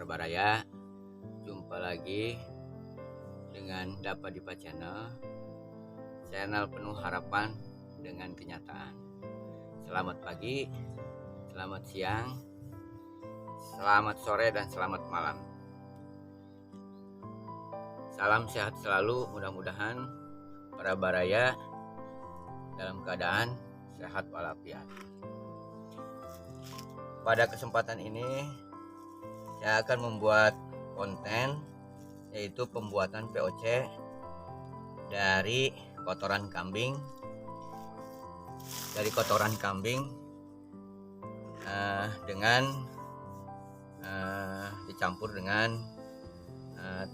Parbaraya, jumpa lagi dengan Dapa Dipa channel penuh harapan dengan kenyataan. Selamat pagi, selamat siang, selamat sore, dan selamat malam. Salam sehat selalu, mudah-mudahan Parbaraya dalam keadaan sehat walafiat. Pada kesempatan ini saya akan membuat konten, yaitu pembuatan POC dari kotoran kambing. Dengan dicampur dengan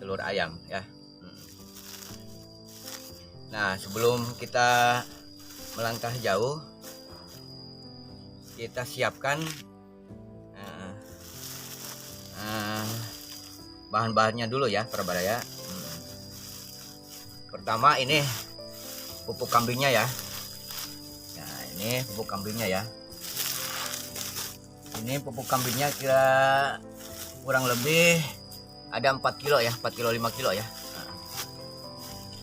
telur ayam ya. Nah, sebelum kita melangkah jauh, kita siapkan bahan-bahannya dulu ya, Parbaraya. Pertama ini pupuk kambingnya ya. Nah, ini pupuk kambingnya ya. Ini pupuk kambingnya kira kurang lebih ada 4 kilo ya, 4 kilo 5 kilo ya. Nah,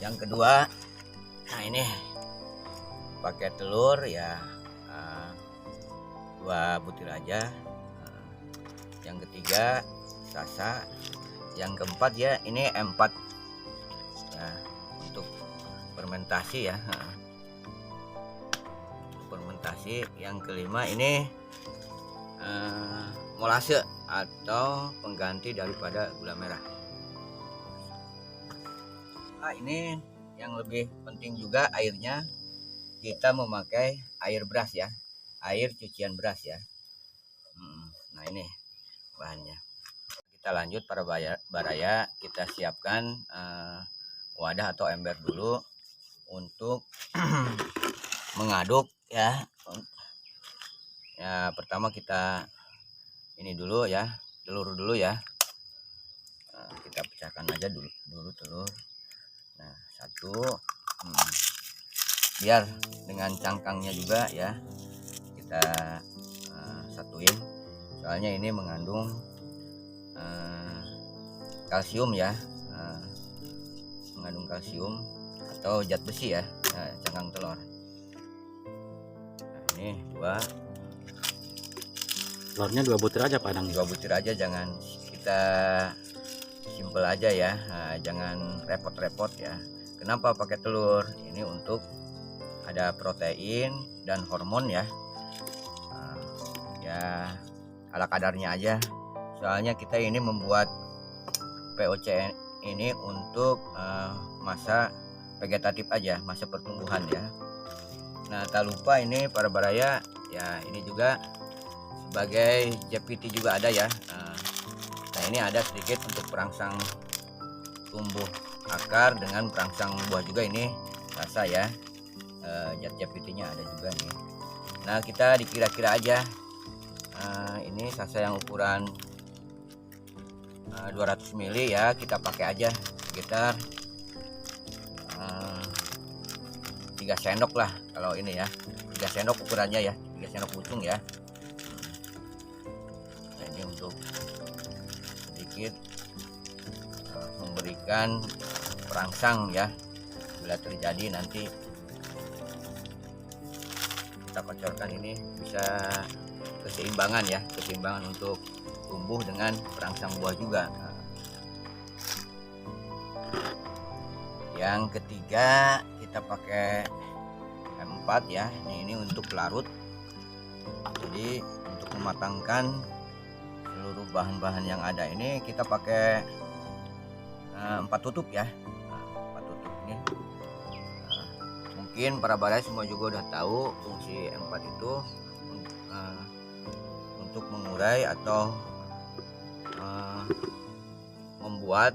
yang kedua, nah ini pakai telur ya, 2 butir aja. Yang ketiga sasa. Yang keempat ya, ini M4 ya, untuk fermentasi ya. Fermentasi. Yang kelima ini molase atau pengganti daripada gula merah. Nah, ini yang lebih penting juga airnya, kita memakai air beras ya, air cucian beras ya. Nah, ini bahannya. Kita lanjut Parbaraya, kita siapkan wadah atau ember dulu untuk mengaduk ya. Ya, pertama kita ini dulu ya, telur dulu ya. Nah, kita pecahkan aja dulu telur. Nah, satu, biar dengan cangkangnya juga ya kita satuin, soalnya ini mengandung kalsium ya, mengandung kalsium atau zat besi ya, cangkang telur. Nah, ini telurnya 2 butir aja Padang. 2 butir aja, jangan kita simpel aja ya. Nah, jangan repot-repot ya. Kenapa pakai telur? Ini untuk ada protein dan hormon ya. Ya ala kadarnya aja. Soalnya kita ini membuat POC ini untuk masa vegetatif aja, masa pertumbuhan ya. Nah, tak lupa ini Parbaraya ya, ini juga sebagai JPT juga ada ya. Nah, ini ada sedikit untuk perangsang tumbuh akar dengan perangsang buah juga, ini rasa ya. Zat JPT-nya ada juga nih. Nah, kita dikira-kira aja. Ini sasa yang ukuran 200 ml ya, kita pakai aja sekitar 3 sendok lah kalau ini ya. 3 sendok ukurannya ya, 3 sendok pucung ya. Nah, ini untuk sedikit memberikan perangsang ya, bila terjadi nanti kita kocorkan, ini bisa keseimbangan ya, keseimbangan untuk tumbuh dengan perangsang buah juga. Yang ketiga kita pakai M4 ya. Ini untuk pelarut, jadi untuk mematangkan seluruh bahan-bahan yang ada ini kita pakai 4 tutup ya. 4 tutup ini. Mungkin Parbaraya semua juga udah tahu fungsi M4 itu untuk mengurai atau membuat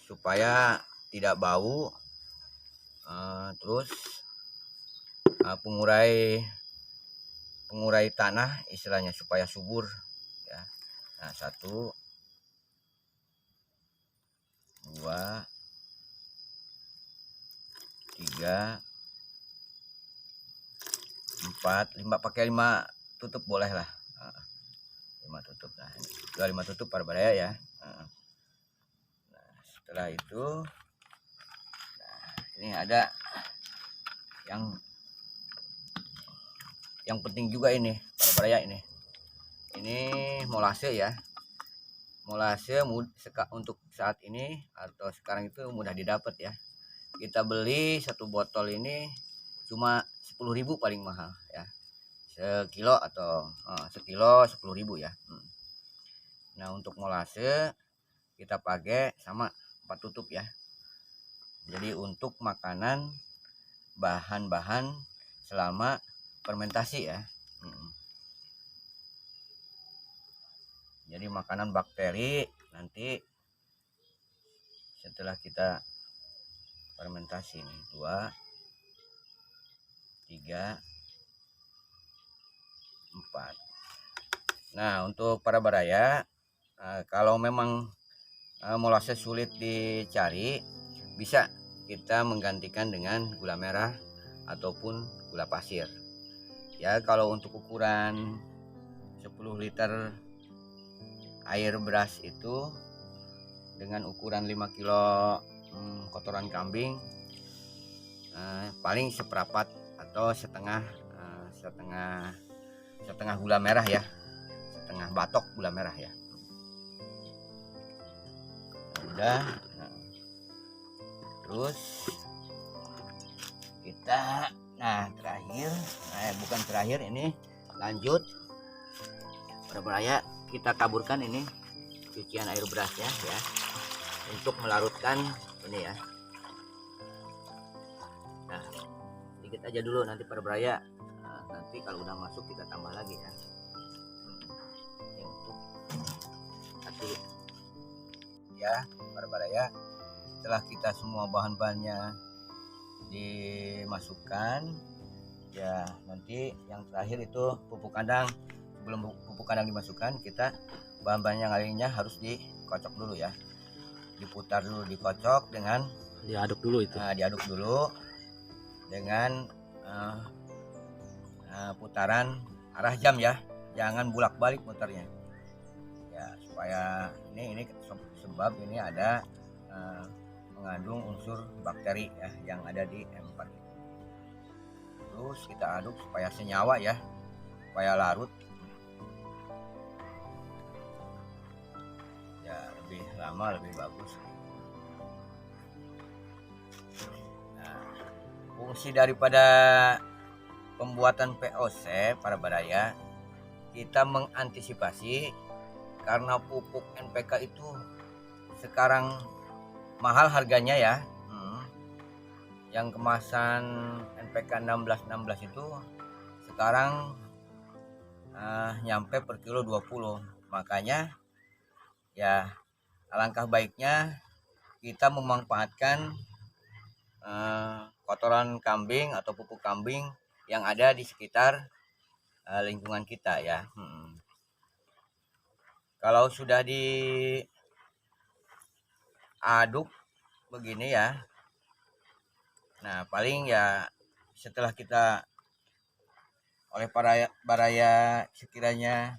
supaya tidak bau, terus pengurai tanah istilahnya, supaya subur ya. Nah, 1 2 3 4 5, pakai 5 tutup boleh lah. 5 tutup. Nah, ini 25 tutup Parbaraya ya. Nah, setelah itu ini ada yang penting juga ini Parbaraya ini molase ya. Molase untuk saat ini atau sekarang itu mudah didapat ya. Kita beli satu botol ini cuma 10.000 paling mahal ya, sekilo atau sekilo 10.000 ya. Nah, untuk molase kita pakai sama 4 tutup ya. Jadi untuk makanan bahan-bahan selama fermentasi ya. Jadi makanan bakteri nanti setelah kita fermentasi nih 2, 3, 4. Nah, untuk Parbaraya kalau memang molase sulit dicari, bisa kita menggantikan dengan gula merah ataupun gula pasir ya. Kalau untuk ukuran 10 liter air beras itu dengan ukuran 5 kilo kotoran kambing, paling seperempat atau setengah gula merah ya, setengah batok gula merah ya. Udah. Terus kita terakhir ini lanjut Parbaraya, kita taburkan ini cucian air beras ya untuk melarutkan ini ya. Nah, sedikit aja dulu, nanti Parbaraya nanti kalau udah masuk kita tambah lagi ya. Ini untuk satu ya Parbaraya. Setelah kita semua bahan-bahannya dimasukkan ya, nanti yang terakhir itu pupuk kandang. Sebelum pupuk kandang dimasukkan, kita bahan-bahan yang lainnya harus dikocok dulu ya, diputar dulu, dikocok dengan Diaduk dulu itu. Diaduk dulu dengan putaran arah jam ya, jangan bolak-balik muternya ya, supaya ini sebab ini ada mengandung unsur bakteri ya yang ada di M4. Terus kita aduk supaya senyawa ya, supaya larut ya, lebih lama lebih bagus. Nah, fungsi daripada pembuatan POC Parbaraya, kita mengantisipasi karena pupuk NPK itu sekarang mahal harganya ya. Yang kemasan NPK 16 itu sekarang nyampe per kilo 20. Makanya ya alangkah baiknya kita memanfaatkan kotoran kambing atau pupuk kambing yang ada di sekitar lingkungan kita ya. Kalau sudah diaduk begini ya, nah paling ya setelah kita oleh Parbaraya sekiranya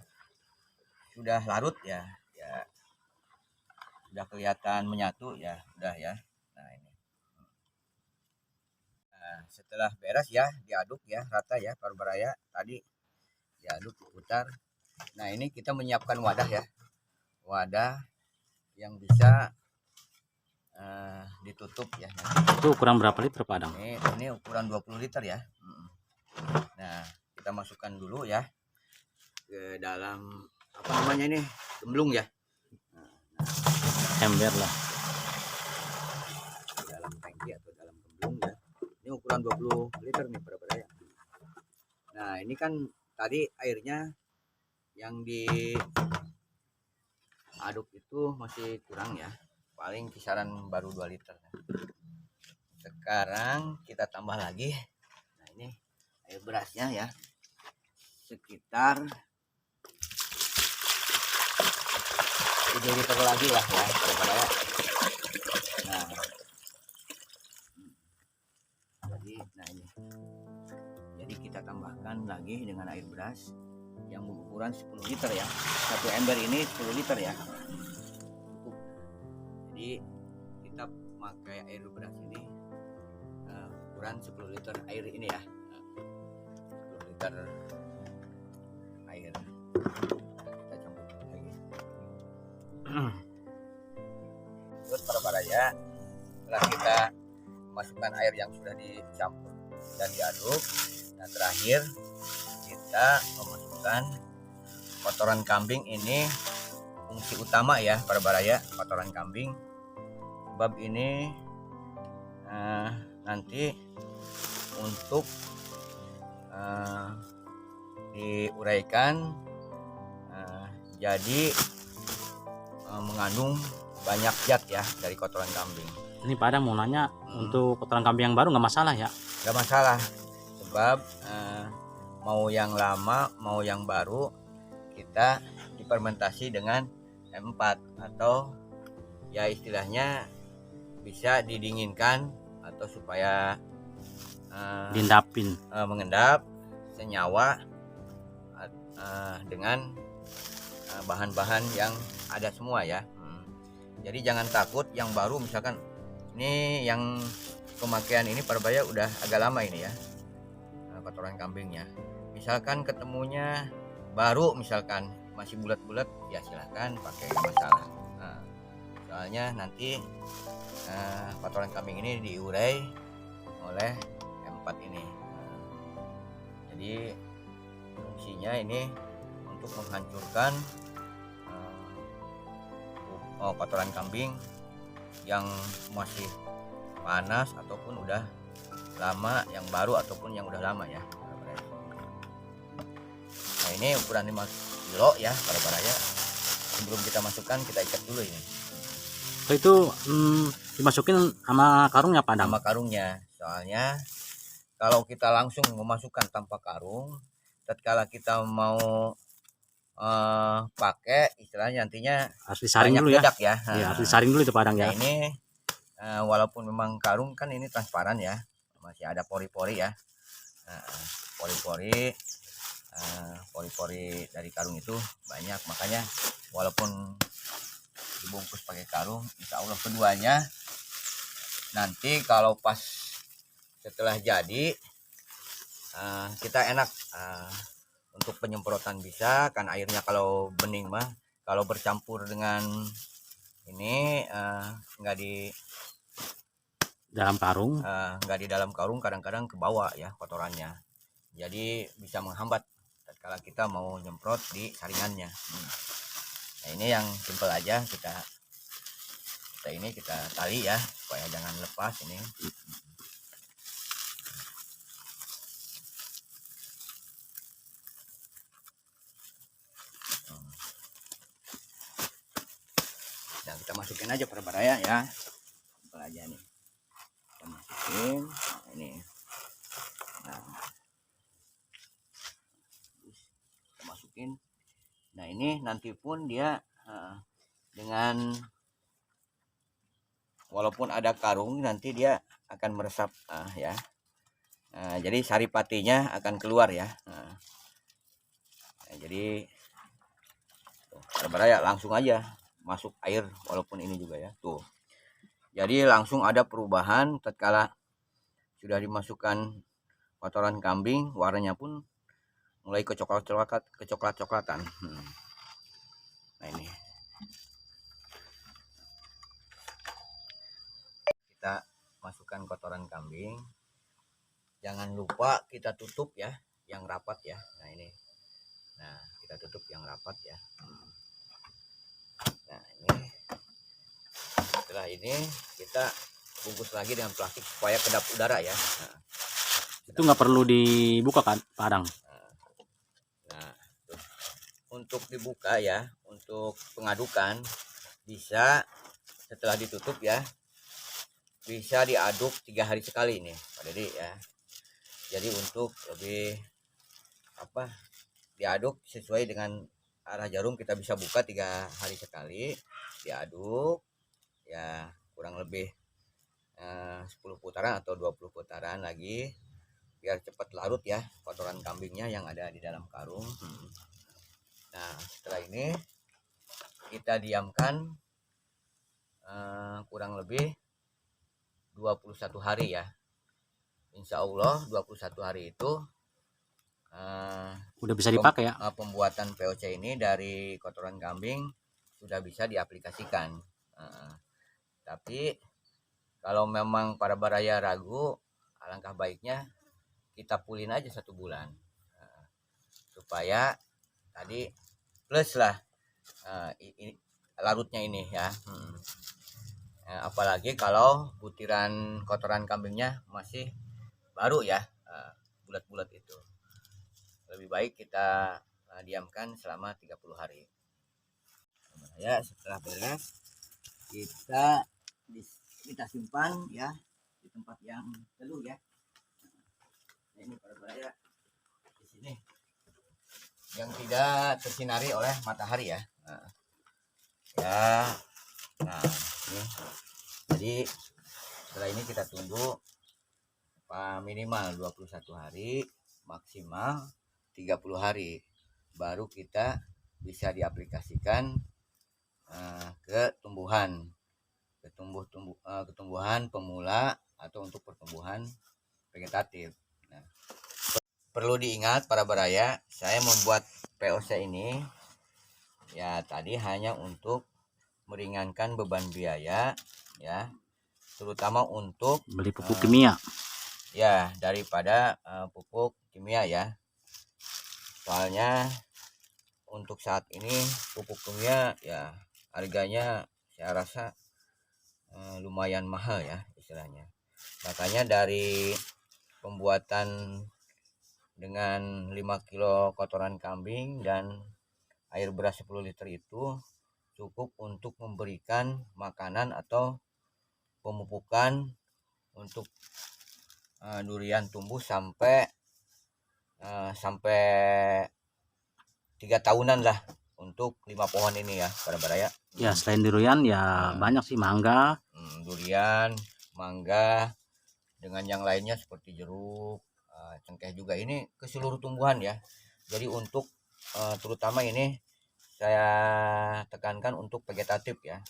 sudah larut ya sudah kelihatan menyatu ya, udah ya. Nah, ini setelah beres ya, diaduk ya rata ya Parbaraya tadi, diaduk putar. Nah, ini kita menyiapkan wadah ya, wadah yang bisa ditutup ya. Itu ukuran berapa liter Pak Adang? Ini ukuran 20 liter ya. Nah, kita masukkan dulu ya ke dalam apa namanya ini, gemblung ya. Ember lah. Dalam tangki atau dalam gemblung ya. Ini ukuran 20 liter nih Parbaraya. Nah, ini kan tadi airnya yang diaduk itu masih kurang ya, paling kisaran baru 2 liter. Sekarang kita tambah lagi. Nah, ini air berasnya ya, sekitar 7 liter lagi lah ya Parbaraya. Nah, jadi kita tambahkan lagi dengan air beras yang berukuran 10 liter ya. Satu ember ini 10 liter ya. Cukup. Jadi kita pakai air beras ini ukuran 10 liter air ini ya. 10 liter air. Kita campur lagi. Terus para setelah kita masukkan air yang sudah dicampur dan diaduk, nah terakhir kita memasukkan kotoran kambing. Ini fungsi utama ya para kotoran kambing, sebab ini nanti untuk diuraikan, jadi mengandung banyak zat ya dari kotoran kambing. Ini Padang mau nanya, untuk kotoran kambing yang baru nggak masalah ya? Nggak masalah, sebab mau yang lama mau yang baru kita difermentasi dengan M4 atau ya istilahnya bisa didinginkan atau supaya Diendapin. mengendap senyawa dengan bahan-bahan yang ada semua ya. Jadi jangan takut yang baru, misalkan ini yang pemakaian ini perbaya udah agak lama ini ya, kotoran kambingnya. Misalkan ketemunya baru, misalkan masih bulat-bulat, ya silahkan pakai, masalah. Soalnya nanti kotoran kambing ini diurai oleh M4 ini. Jadi fungsinya ini untuk menghancurkan kotoran kambing yang masih panas ataupun udah lama, yang baru ataupun yang udah lama ya. Nah ini ukuran 5 kilo ya para ya. Sebelum kita masukkan, kita ikat dulu ini. Itu dimasukin sama karungnya Padang? Sama karungnya, soalnya kalau kita langsung memasukkan tanpa karung, tatkala kita mau pakai, istilahnya nantinya Harus disaring dulu ya. Ya. Iya, harus disaring dulu itu Padang ya. Nah ini walaupun memang karung kan ini transparan ya, masih ada pori-pori ya. Pori-pori dari karung itu banyak, makanya walaupun dibungkus pakai karung, insya Allah keduanya nanti kalau pas setelah jadi kita enak untuk penyemprotan bisa kan airnya. Kalau bening mah, kalau bercampur dengan ini nggak di dalam karung, nggak di dalam karung, kadang-kadang ke bawah ya kotorannya, jadi bisa menghambat kalau kita mau nyemprot di saringannya. Nah ini yang simple aja, kita tali ya supaya jangan lepas ini. Nah kita masukin aja perbaraya ya, simple aja nih, kita masukin ini. Nah kita masukin. Nah ini nanti pun dia dengan walaupun ada karung, nanti dia akan meresap ya. Jadi saripatinya akan keluar ya. Jadi berbaraya langsung aja masuk air, walaupun ini juga ya tuh. Jadi langsung ada perubahan tatkala sudah dimasukkan kotoran kambing, warnanya pun mulai kecoklat-coklatan. Nah ini kita masukkan kotoran kambing, jangan lupa kita tutup ya yang rapat ya. Nah ini, nah kita tutup yang rapat ya. Nah ini, setelah ini kita bungkus lagi dengan plastik supaya kedap udara ya. itu nggak perlu dibuka kan Padang? Nah untuk dibuka ya, untuk pengadukan bisa setelah ditutup ya, bisa diaduk 3 hari sekali ini Pak Dedi ya. Jadi untuk lebih diaduk sesuai dengan arah jarum, kita bisa buka 3 hari sekali, diaduk ya kurang lebih 10 putaran atau 20 putaran lagi biar cepat larut ya kotoran kambingnya yang ada di dalam karung. Nah, setelah ini kita diamkan kurang lebih 21 hari ya. Insya Allah 21 hari itu Udah bisa dipakai ya. Pembuatan POC ini dari kotoran kambing sudah bisa diaplikasikan. Tapi kalau memang para baraya ragu, alangkah baiknya kita pulin aja 1 bulan supaya tadi plus lah larutnya ini ya. Apalagi kalau butiran kotoran kambingnya masih baru ya, bulat-bulat itu. Lebih baik kita diamkan selama 30 hari. Ya, setelah beres kita simpan ya di tempat yang teduh ya. Nah, ini para baraya di sini yang tidak tersinari oleh matahari ya. Nah, ini. Jadi setelah ini kita tunggu minimal 21 hari, maksimal 30 hari baru kita bisa diaplikasikan ke tumbuhan pemula atau untuk pertumbuhan vegetatif. Nah, perlu diingat para baraya, saya membuat POC ini ya tadi hanya untuk meringankan beban biaya ya, terutama untuk Beli pupuk kimia. Ya, daripada pupuk kimia ya. Soalnya untuk saat ini pupuk kimia ya harganya saya rasa lumayan mahal ya istilahnya. Makanya dari pembuatan dengan 5 kilo kotoran kambing dan air beras 10 liter itu cukup untuk memberikan makanan atau pemupukan untuk durian tumbuh sampai 3 tahunan lah untuk 5 pohon ini ya para baraya. Ya selain durian ya banyak sih, mangga, Durian, mangga, dengan yang lainnya seperti jeruk, cengkeh juga, ini ke seluruh tumbuhan ya. Jadi untuk terutama ini saya tekankan untuk vegetatif ya.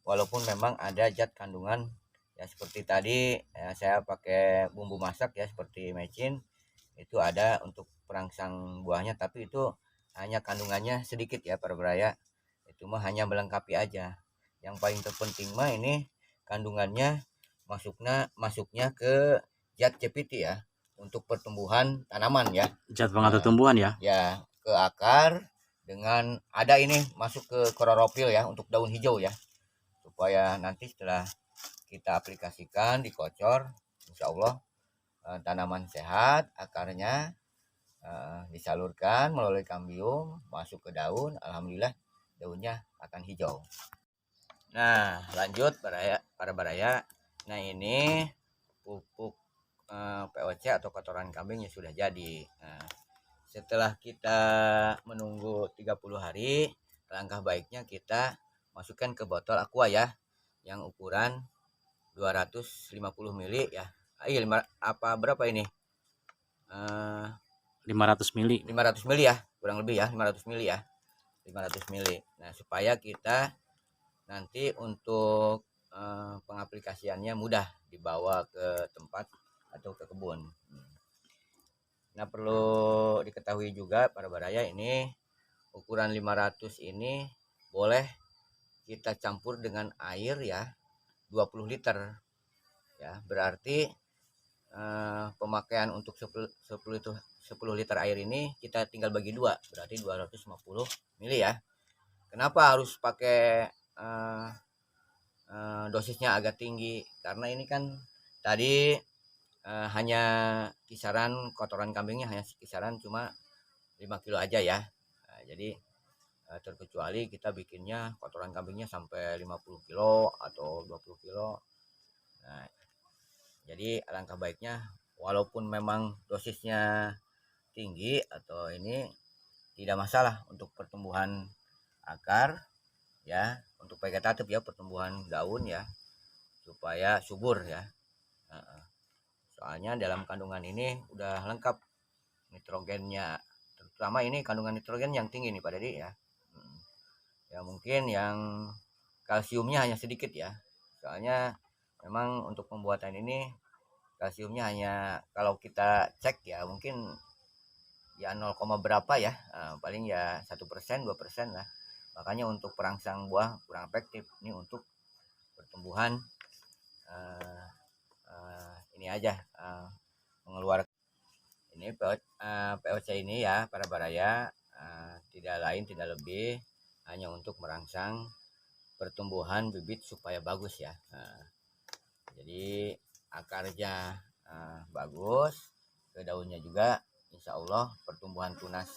Walaupun memang ada zat kandungan ya seperti tadi saya pakai bumbu masak ya seperti mecin, itu ada untuk perangsang buahnya, tapi itu hanya kandungannya sedikit ya para baraya. Itu mah hanya melengkapi aja. Yang paling terpenting mah ini kandungannya masuknya ke zat CPT ya untuk pertumbuhan tanaman ya. zat pengatur tumbuhan ya. Ya, ke akar, dengan ada ini masuk ke kloropil ya untuk daun hijau ya. Supaya nanti setelah kita aplikasikan dikocor, insya Allah tanaman sehat, akarnya disalurkan melalui kambium masuk ke daun, alhamdulillah daunnya akan hijau. Nah, lanjut para baraya. Nah, ini pupuk POC atau kotoran kambing yang sudah jadi. Nah, setelah kita menunggu 30 hari, langkah baiknya kita masukkan ke botol aqua ya, yang ukuran 250 ml ya. Berapa ini? 500 mili. 500 mili ya, kurang lebih ya, 500 mili ya. 500 mili. Nah, supaya kita nanti untuk pengaplikasiannya mudah dibawa ke tempat atau ke kebun. Nah, perlu diketahui juga para baraya, ini ukuran 500 ini boleh kita campur dengan air ya 20 liter ya. Berarti pemakaian untuk 10 liter air ini kita tinggal bagi 2, berarti 250 mili ya. Kenapa harus pakai dosisnya agak tinggi? Karena ini kan tadi hanya kisaran kotoran kambingnya hanya kisaran cuma 5 kilo aja ya. Nah, jadi terkecuali kita bikinnya kotoran kambingnya sampai 50 kilo atau 20 kilo. Nah, jadi alangkah baiknya walaupun memang dosisnya tinggi atau ini tidak masalah untuk pertumbuhan akar ya, untuk vegetatif ya, pertumbuhan daun ya, supaya subur ya. Soalnya dalam kandungan ini udah lengkap nitrogennya, terutama ini kandungan nitrogen yang tinggi nih Pak Dedi ya. Ya mungkin yang kalsiumnya hanya sedikit ya, soalnya memang untuk pembuatan ini kalsiumnya hanya, kalau kita cek ya mungkin ya 0, berapa ya, paling ya 1%, 2% lah. Makanya untuk perangsang buah kurang efektif. Ini untuk pertumbuhan ini aja, mengeluarkan ini POC ini ya para baraya, tidak lain tidak lebih hanya untuk merangsang pertumbuhan bibit supaya bagus ya. Jadi akarnya bagus, ke daunnya juga insya Allah pertumbuhan tunas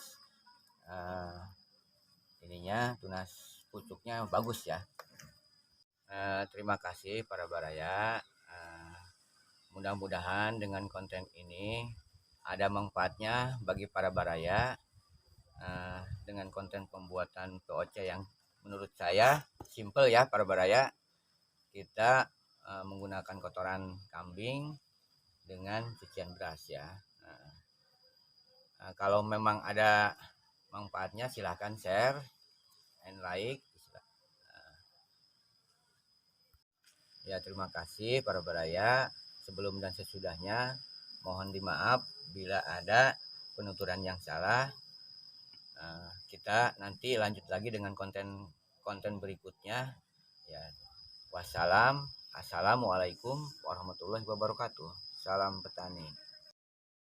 tunas pucuknya bagus ya. Terima kasih para baraya. Mudah-mudahan dengan konten ini ada manfaatnya bagi para baraya, dengan konten pembuatan POC yang menurut saya simple ya para baraya. Kita menggunakan kotoran kambing dengan cucian beras ya. Kalau memang ada manfaatnya silahkan share and like. Ya terima kasih para baraya. Sebelum dan sesudahnya mohon dimaaf bila ada penuturan yang salah. Kita nanti lanjut lagi dengan konten berikutnya ya. Assalamualaikum warahmatullahi wabarakatuh. Salam petani.